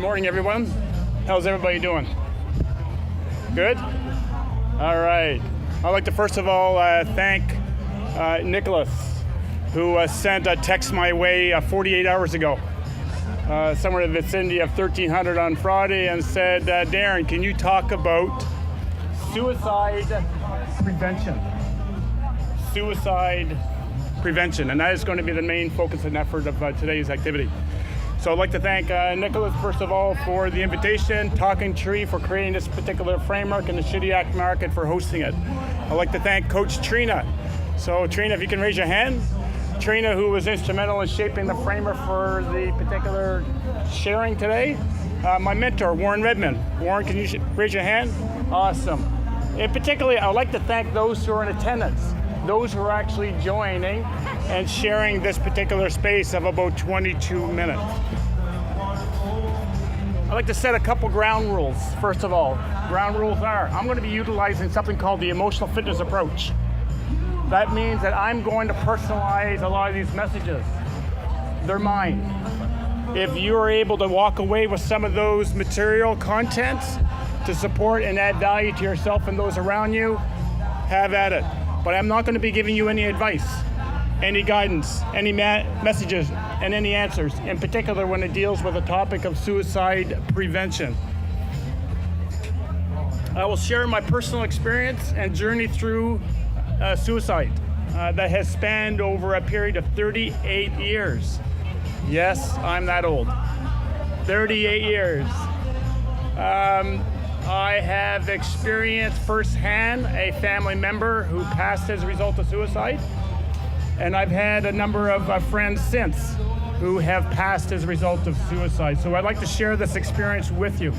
morning, everyone. How's everybody doing? Good? All right. I'd like to first of all thank Nicholas, who sent a text my way 48 hours ago, somewhere in the vicinity of 1300 on Friday, and said, Darren, can you talk about suicide prevention? Suicide prevention, and that is going to be the main focus and effort of today's activity. So I'd like to thank Nicholas, first of all, for the invitation, Talking Tree for creating this particular framework, and the Shediac market for hosting it. I'd like to thank Coach Trina. So Trina, if you can raise your hand. Trina, who was instrumental in shaping the framework for the particular sharing today. My mentor, Warren Redmond. Warren, can you raise your hand? Awesome. In particular, I'd like to thank those who are in attendance, those who are actually joining and sharing this particular space of about 22 minutes. I'd like to set a couple ground rules, first of all. Ground rules are, I'm going to be utilizing something called the emotional fitness approach. That means that I'm going to personalize a lot of these messages. They're mine. If you're able to walk away with some of those material contents to support and add value to yourself and those around you, have at it. But I'm not going to be giving you any advice, any guidance, any messages, and any answers, in particular when it deals with the topic of suicide prevention. I will share my personal experience and journey through suicide that has spanned over a period of 38 years. Yes, I'm that old. 38 years. I have experienced firsthand a family member who passed as a result of suicide, and I've had a number of friends since who have passed as a result of suicide. So I'd like to share this experience with you.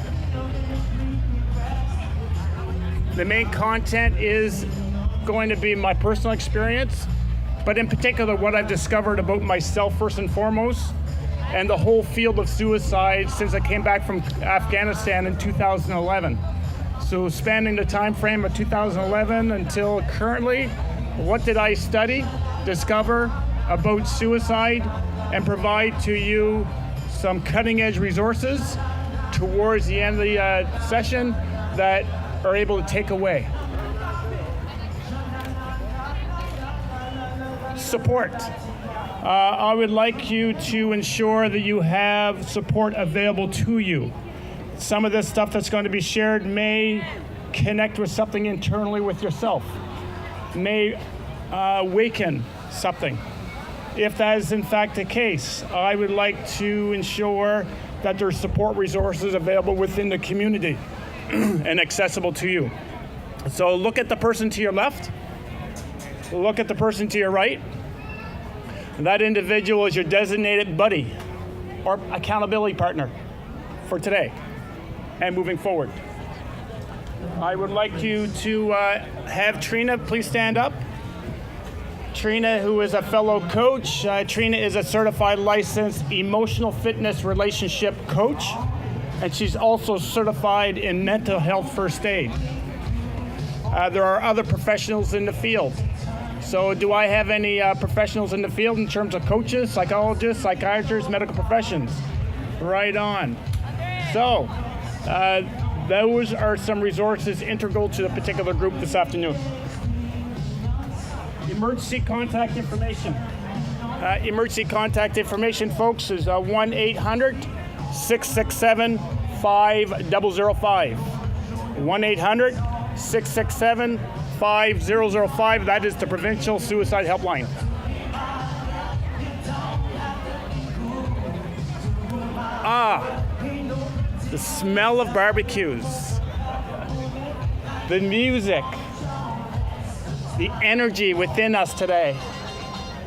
The main content is going to be my personal experience, but in particular what I've discovered about myself first and foremost, and the whole field of suicide since I came back from Afghanistan in 2011. So spanning the time frame of 2011 until currently, what did I study, discover about suicide, and provide to you some cutting edge resources towards the end of the session that are able to take away. Support. I would like you to ensure that you have support available to you. Some of this stuff that's going to be shared may connect with something internally with yourself, may awaken something. If that is in fact the case, I would like to ensure that there's support resources available within the community and accessible to you. So look at the person to your left, look at the person to your right. That individual is your designated buddy or accountability partner for today and moving forward. I would like you to have Trina please stand up. Trina, who is a fellow coach. Trina is a certified licensed emotional fitness relationship coach, and she's also certified in mental health first aid. There are other professionals in the field. So do I have any professionals in the field in terms of coaches, psychologists, psychiatrists, medical professions? Right on. So those are some resources integral to the particular group this afternoon. Emergency contact information. Emergency contact information, folks, is 1-800-667-5005. 1-800-667-5005. That is the Provincial Suicide Helpline. The smell of barbecues, the music, the energy within us today.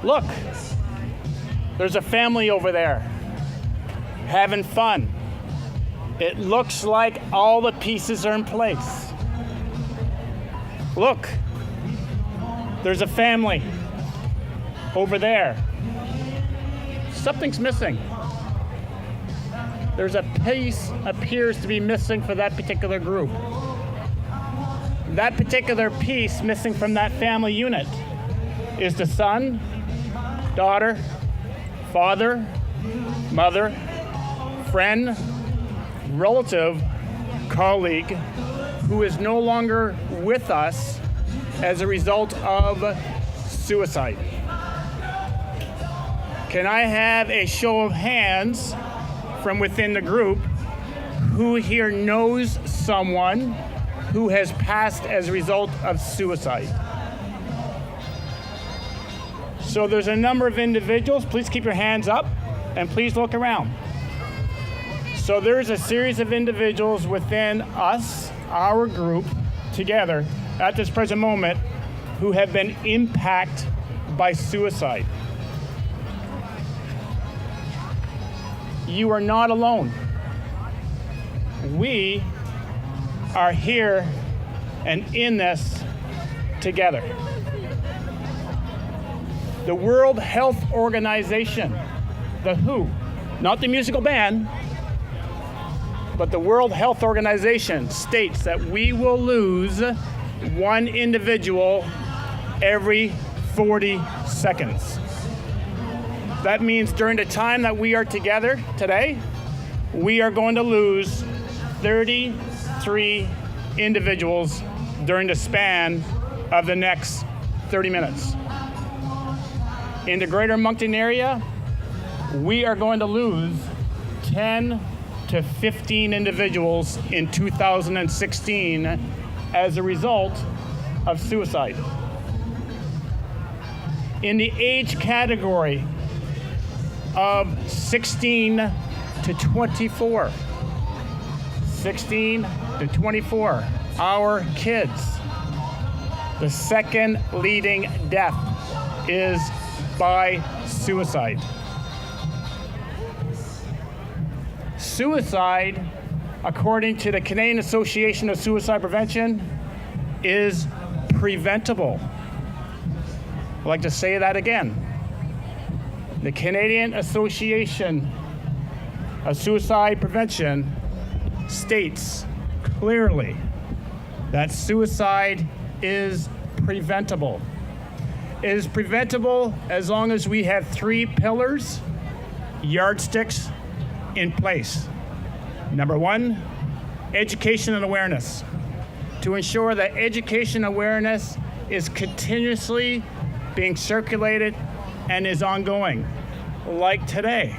Look, there's a family over there having fun. It looks like all the pieces are in place. Look, there's a family over there. Something's missing. There's a piece appears to be missing for that particular group. That particular piece missing from that family unit is the son, daughter, father, mother, friend, relative, colleague, who is no longer with us as a result of suicide. Can I have a show of hands from within the group who here knows someone who has passed as a result of suicide? So there's a number of individuals. Please keep your hands up and please look around. So there's a series of individuals within us, our group, together at this present moment who have been impacted by suicide. You are not alone. We are here and in this together. The World Health Organization, the WHO, not the musical band, but the World Health Organization states that we will lose one individual every 40 seconds. That means during the time that we are together today, we are going to lose 33 individuals during the span of the next 30 minutes. In the greater Moncton area, we are going to lose 10 to 15 individuals in 2016 as a result of suicide. In the age category of 16 to 24, 16 to 24, our kids, the second leading death is by suicide. Suicide, according to the Canadian Association of Suicide Prevention, is preventable. I'd like to say that again. The Canadian Association of Suicide Prevention states clearly that suicide is preventable. It is preventable as long as we have 3 pillars, yardsticks in place. Number 1, education and awareness. To ensure that education awareness is continuously being circulated and is ongoing, like today.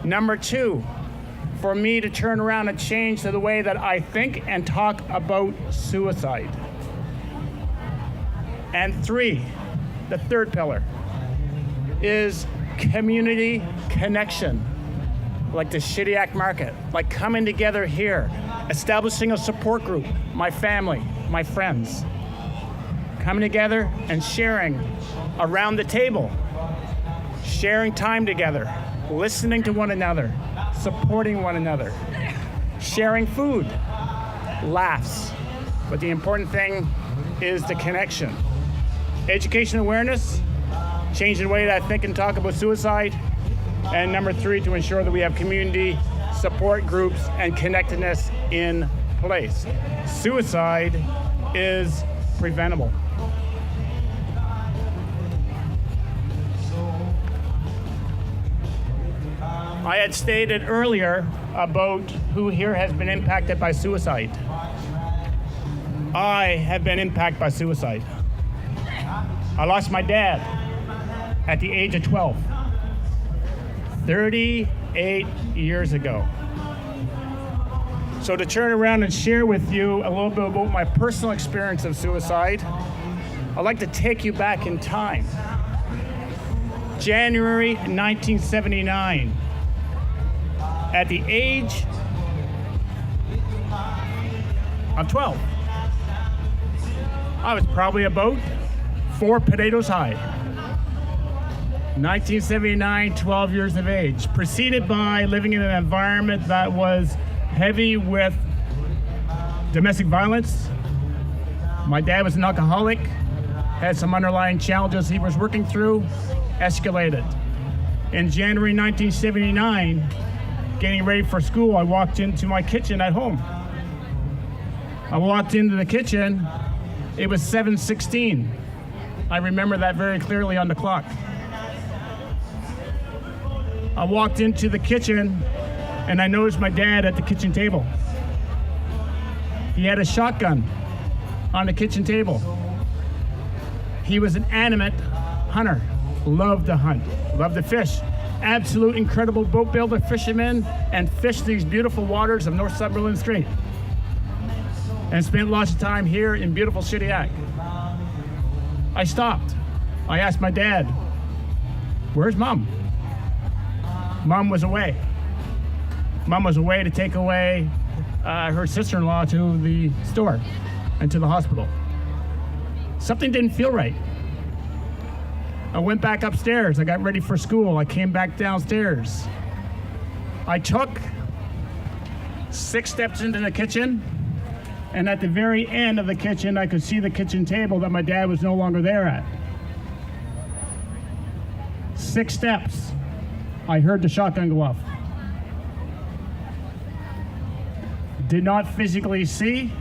Number 2, for me to turn around and change the way that I think and talk about suicide. And 3, the third pillar, is community connection, like the Shediac market, like coming together here, establishing a support group, my family, my friends, coming together and sharing around the table, sharing time together, listening to one another, supporting one another, sharing food, laughs. But the important thing is the connection. Education awareness, change the way that I think and talk about suicide. And number 3, to ensure that we have community support groups and connectedness in place. Suicide is preventable. I had stated earlier about who here has been impacted by suicide. I have been impacted by suicide. I lost my dad at the age of 12, 38 years ago. So to turn around and share with you a little bit about my personal experience of suicide, I'd like to take you back in time. January 1979. At the age of 12, I was probably about 4 potatoes high. 1979, 12 years of age, preceded by living in an environment that was heavy with domestic violence. My dad was an alcoholic, had some underlying challenges he was working through, escalated. In January 1979, getting ready for school, I walked into my kitchen at home. I walked into the kitchen, it was 7:16. I remember that very clearly on the clock. I walked into the kitchen and I noticed my dad at the kitchen table. He had a shotgun on the kitchen table. He was an animate hunter, loved to hunt, loved to fish. Absolute incredible boat builder, fisherman, and fished these beautiful waters of North Sutherland Strait. And spent lots of time here in beautiful Shediac. I stopped. I asked my dad, "Where's Mom?" Mom was away. Mom was away to take away her sister-in-law to the store and to the hospital. Something didn't feel right. I went back upstairs. I got ready for school. I came back downstairs. I took 6 steps into the kitchen, and at the very end of the kitchen, I could see the kitchen table that my dad was no longer there at. 6 steps, I heard the shotgun go off. Did not physically see,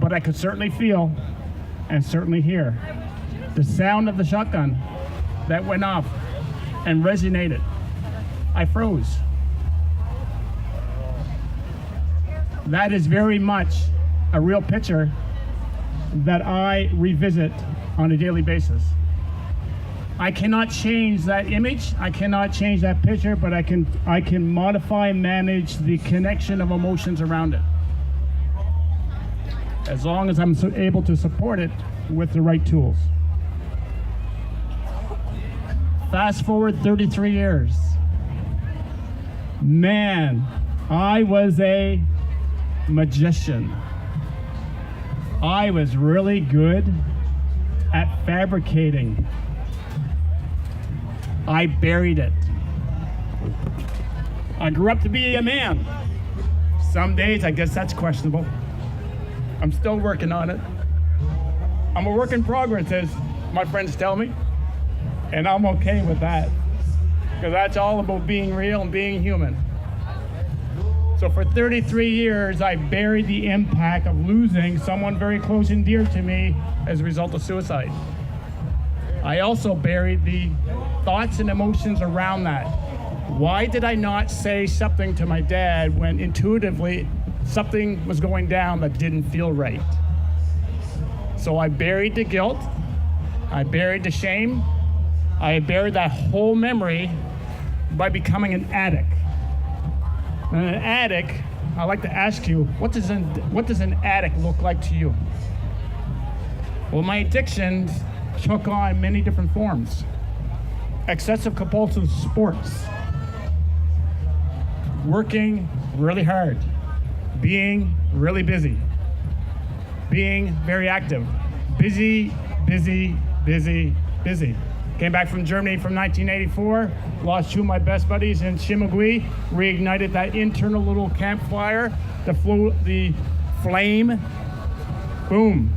but I could certainly feel and certainly hear the sound of the shotgun that went off and resonated. I froze. That is very much a real picture that I revisit on a daily basis. I cannot change that image, I cannot change that picture, but I can modify and manage the connection of emotions around it, as long as I'm able to support it with the right tools. Fast forward 33 years. Man, I was a magician. I was really good at fabricating. I buried it. I grew up to be a man. Some days, I guess that's questionable. I'm still working on it. I'm a work in progress, as my friends tell me, and I'm okay with that, because that's all about being real and being human. So for 33 years, I buried the impact of losing someone very close and dear to me as a result of suicide. I also buried the thoughts and emotions around that. Why did I not say something to my dad when intuitively something was going down that didn't feel right? So I buried the guilt, I buried the shame, I buried that whole memory by becoming an addict. And an addict, I'd like to ask you, what does an addict look like to you? Well, my addictions took on many different forms. Excessive compulsive sports, working really hard, being really busy, being very active, busy. Came back from Germany from 1984, lost 2 of my best buddies in Shimagui, reignited that internal little campfire, the flame, boom.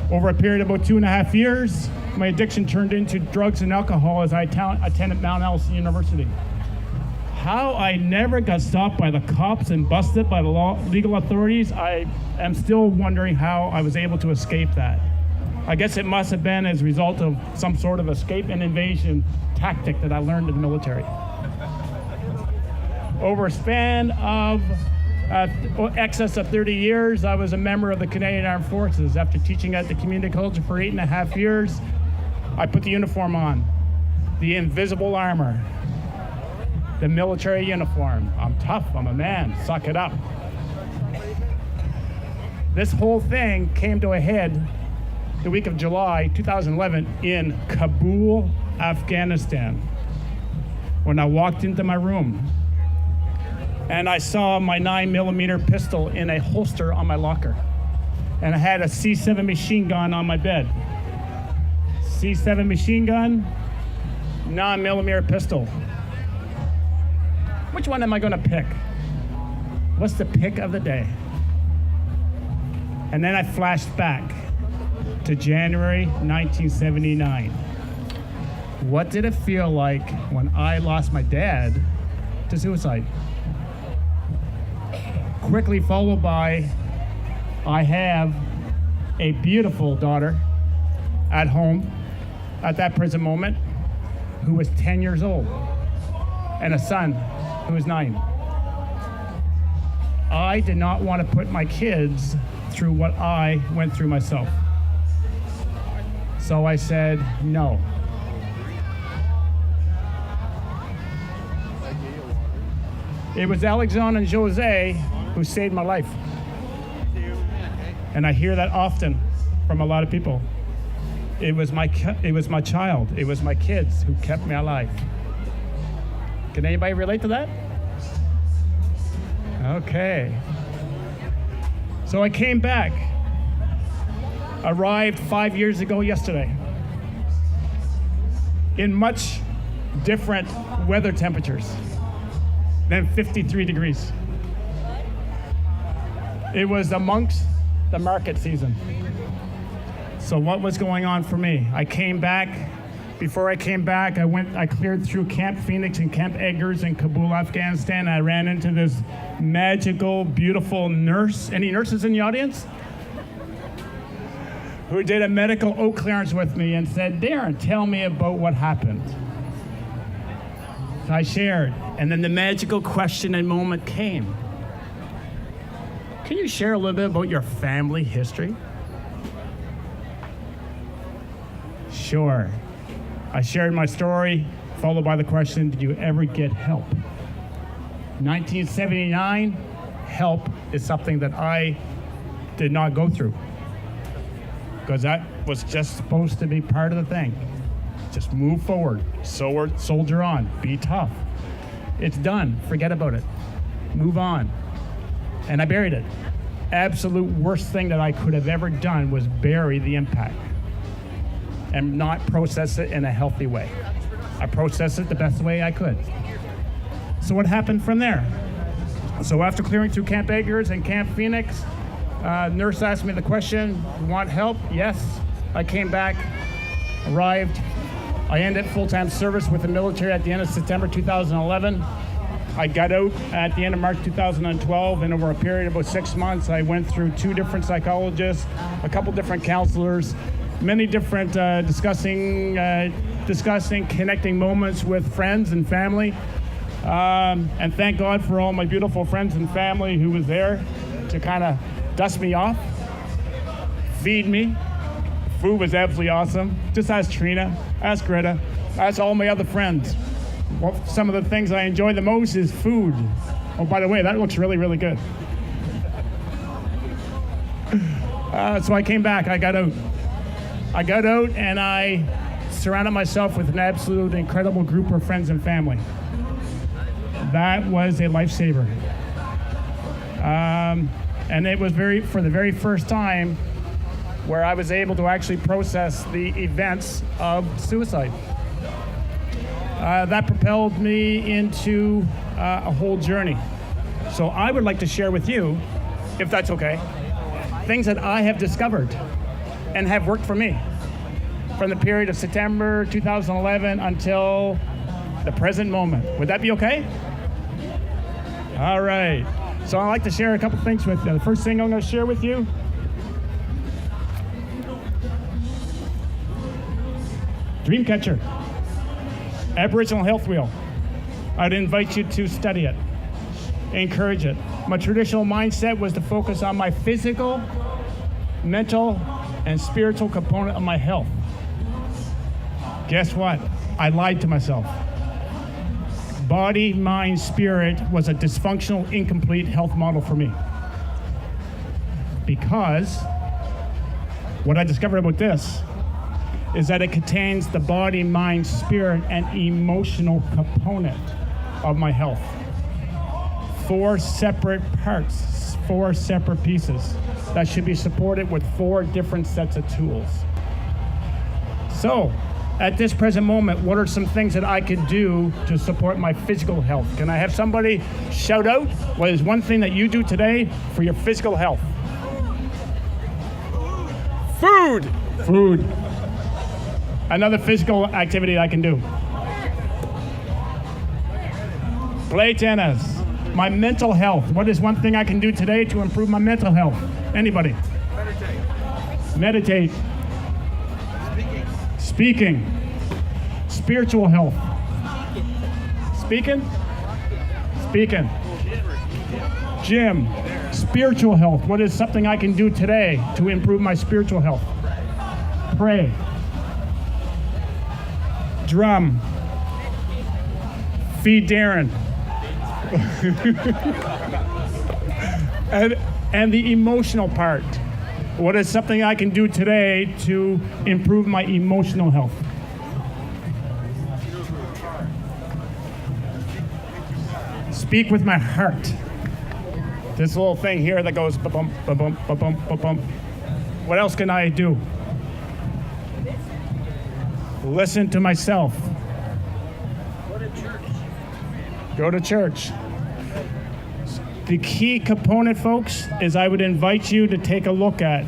Over a period of about 2.5 years, my addiction turned into drugs and alcohol as I attended Mount Allison University. How I never got stopped by the cops and busted by the legal authorities, I am still wondering how I was able to escape that. I guess it must have been as a result of some sort of escape and invasion tactic that I learned in the military. Over a span of excess of 30 years, I was a member of the Canadian Armed Forces. After teaching at the community college for 8.5 years, I put the uniform on, the invisible armor, the military uniform. I'm tough, I'm a man, suck it up. This whole thing came to a head the week of July 2011 in Kabul, Afghanistan, when I walked into my room and I saw my 9mm pistol in a holster on my locker. And I had a C7 machine gun on my bed. C7 machine gun, 9mm pistol. Which one am I gonna pick? What's the pick of the day? And then I flashed back to January 1979. What did it feel like when I lost my dad to suicide? Quickly followed by, I have a beautiful daughter at home at that present moment who was 10 years old, and a son who was 9. I did not want to put my kids through what I went through myself. So I said no. It was Alexandre and Jose who saved my life. And I hear that often from a lot of people. It was my child, it was my kids who kept me alive. Can anybody relate to that? Okay. So I came back, arrived 5 years ago yesterday, in much different weather temperatures than 53 degrees. It was amongst the market season. So what was going on for me? I came back. Before I came back, I cleared through Camp Phoenix and Camp Eggers in Kabul, Afghanistan. I ran into this magical, beautiful nurse. Any nurses in the audience? Who did a medical O clearance with me and said, Darren, tell me about what happened. So I shared, and then the magical question and moment came. Can you share a little bit about your family history? Sure. I shared my story, followed by the question, did you ever get help? 1979, help is something that I did not go through, because that was just supposed to be part of the thing. Just move forward, soldier on, be tough. It's done, forget about it, move on. And I buried it. Absolute worst thing that I could have ever done was bury the impact and not process it in a healthy way. I processed it the best way I could. So what happened from there? So after clearing through Camp Eggers and Camp Phoenix, nurse asked me the question, want help? Yes. I came back, arrived. I ended full-time service with the military at the end of September 2011. I got out at the end of March 2012, and over a period of about 6 months, I went through 2 different psychologists, a couple different counselors, many different discussing, connecting moments with friends and family. And thank God for all my beautiful friends and family who was there to kind of dust me off, feed me. Food was absolutely awesome. Just ask Trina, ask Greta, ask all my other friends. Well, some of the things I enjoy the most is food. Oh, by the way, that looks really, really good. So I came back, I got out and I surrounded myself with an absolute incredible group of friends and family. That was a lifesaver. And it was for the very first time where I was able to actually process the events of suicide. That propelled me into a whole journey. So I would like to share with you, if that's okay, things that I have discovered and have worked for me from the period of September 2011 until the present moment. Would that be okay? All right. So I'd like to share a couple things with you. The first thing I'm going to share with you, Dreamcatcher, Aboriginal Health Wheel. I'd invite you to study it, encourage it. My traditional mindset was to focus on my physical, mental, and spiritual component of my health. Guess what? I lied to myself. Body, mind, spirit was a dysfunctional, incomplete health model for me. Because what I discovered about this is that it contains the body, mind, spirit, and emotional component of my health. 4 separate parts, 4 separate pieces that should be supported with 4 different sets of tools. So, at this present moment, what are some things that I can do to support my physical health? Can I have somebody shout out what is one thing that you do today for your physical health? Food! Food. Another physical activity I can do. Play tennis. My mental health. What is one thing I can do today to improve my mental health? Anybody? Meditate. Speaking. Spiritual health. Speaking. Gym. Spiritual health. What is something I can do today to improve my spiritual health? Pray. Drum. Feed Darren. and the emotional part. What is something I can do today to improve my emotional health? Speak with my heart. This little thing here that goes ba-bum, ba-bum, ba-bum, ba-bum. What else can I do? Listen to myself. Go to church. The key component, folks, is I would invite you to take a look at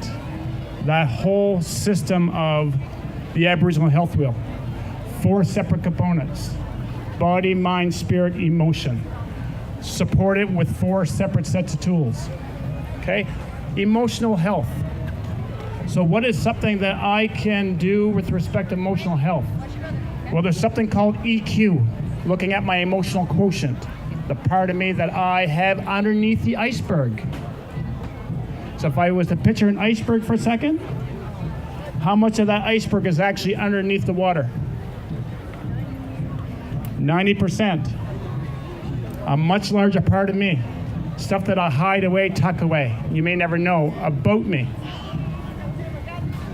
that whole system of the Aboriginal Health Wheel. 4 separate components: body, mind, spirit, emotion. Support it with 4 separate sets of tools. Okay? Emotional health. So what is something that I can do with respect to emotional health? Well, there's something called EQ, looking at my emotional quotient, the part of me that I have underneath the iceberg. So if I was to picture an iceberg for a second, how much of that iceberg is actually underneath the water? 90%. A much larger part of me. Stuff that I hide away, tuck away. You may never know about me.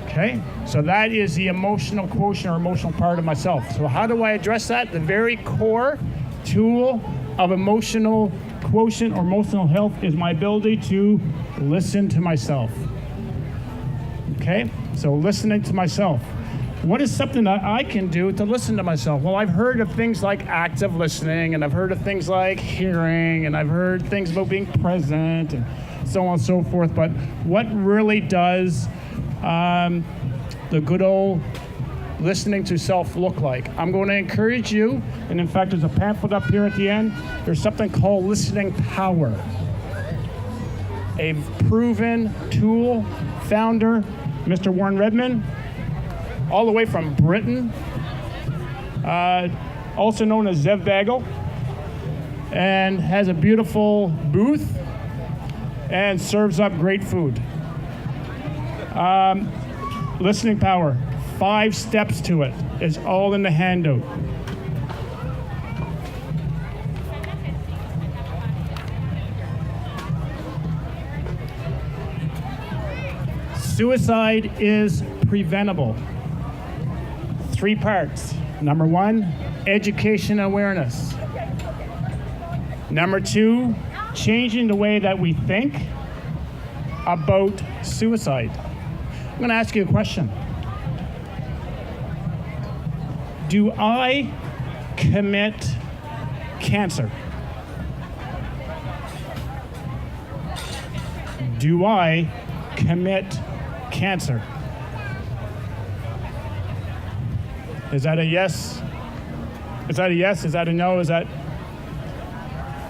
Okay? So that is the emotional quotient or emotional part of myself. So how do I address that? The very core tool of emotional quotient or emotional health is my ability to listen to myself. Okay? So listening to myself. What is something that I can do to listen to myself? Well, I've heard of things like active listening, and I've heard of things like hearing, and I've heard things about being present, and so on and so forth. But what really does the good old listening to self look like? I'm going to encourage you, and in fact, there's a pamphlet up here at the end. There's something called listening power. A proven tool, founder, Mr. Warren Redmond, all the way from Britain, also known as Zev Bagel, and has a beautiful booth and serves up great food. Listening power, 5 steps to it. It's all in the handout. Suicide is preventable. 3 parts. Number 1, education awareness. Number 2, changing the way that we think about suicide. I'm going to ask you a question. Do I commit cancer? Do I commit cancer? Is that a yes? Is that a yes? Is that a no? Is that?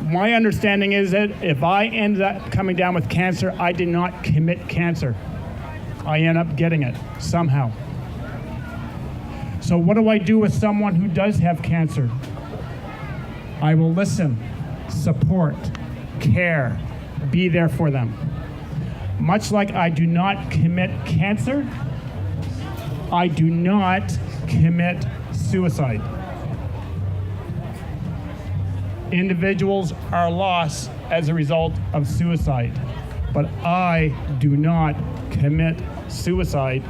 My understanding is that if I end up coming down with cancer, I did not commit cancer. I end up getting it somehow. So what do I do with someone who does have cancer? I will listen, support, care, be there for them. Much like I do not commit cancer, I do not commit suicide. Individuals are lost as a result of suicide, but I do not commit suicide,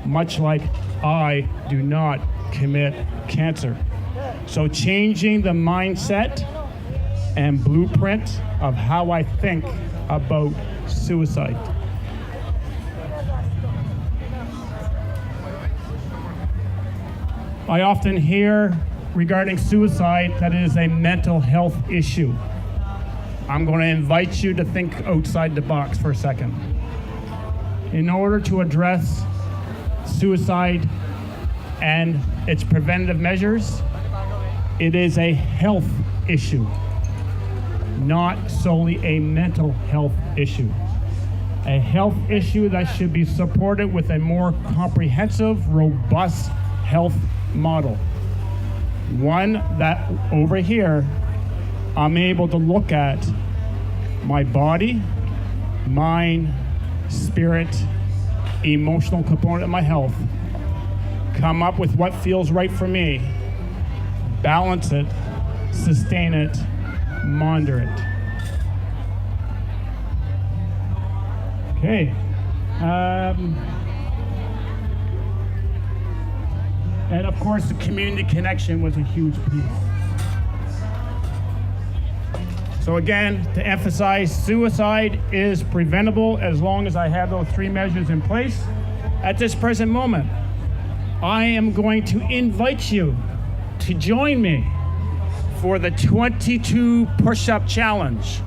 much like I do not commit cancer. So changing the mindset and blueprint of how I think about suicide. I often hear regarding suicide that it is a mental health issue. I'm going to invite you to think outside the box for a second. In order to address suicide and its preventative measures, it is a health issue, not solely a mental health issue. A health issue that should be supported with a more comprehensive, robust health model. One that over here I'm able to look at my body, mind, spirit, emotional component of my health, come up with what feels right for me, balance it, sustain it, monitor it. Okay. And of course, the community connection was a huge piece. So again, to emphasize, suicide is preventable as long as I have those 3 measures in place. At this present moment, I am going to invite you to join me for the 22 push-up challenge.